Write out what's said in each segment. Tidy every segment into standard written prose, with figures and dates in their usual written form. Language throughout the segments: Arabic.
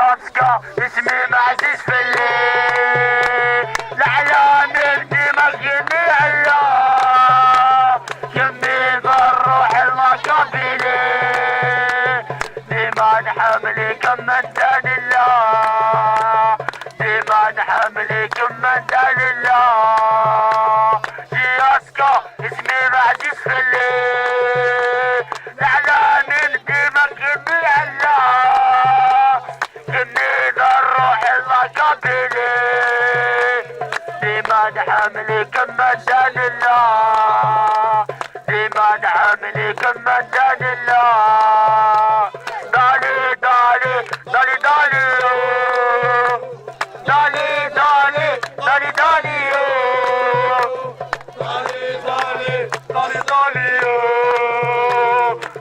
JSK issmim عزيز فلي العلامل ديما جميع الله جميل بالروح المقابلي ديما نحملي كمندان الله ديما نحملي كمندان الله JSK issmim عزيز فلي العلامل ديما جميع الله جميل الروح المقابلي ديما نحملي كمندان الله ديما نحملي كمندان الله دالي دالي دالي دالي دالي دالي دالي دالي دالي دالي دالي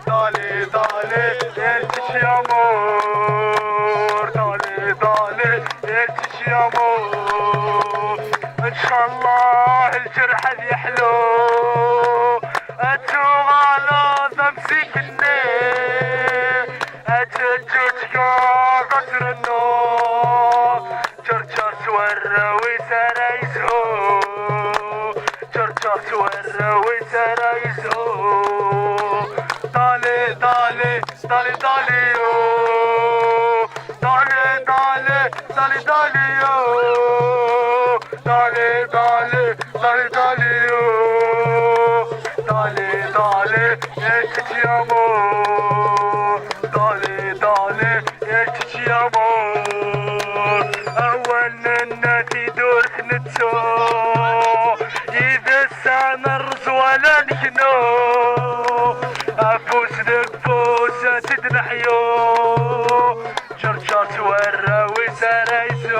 دالي دالي انتش يا امور دالي دالي انتش يا امور ان شاء الله الجرح يحلو اتو غلط امسك النيل اتجوج قطر النور جرجر سورة وسرايزو جرجر سورة وسرايزو دالي دالي دالي دالي دالي دالي دالي دالي دالي دالي دالي دالي دالي دالي انتش يا امور دالي دالي انتش يا امور اول النادي دور نتسو اذا السنة الرز ولا نكنو افوس دكفوس تدنحيو جرجر سورة وسرايزو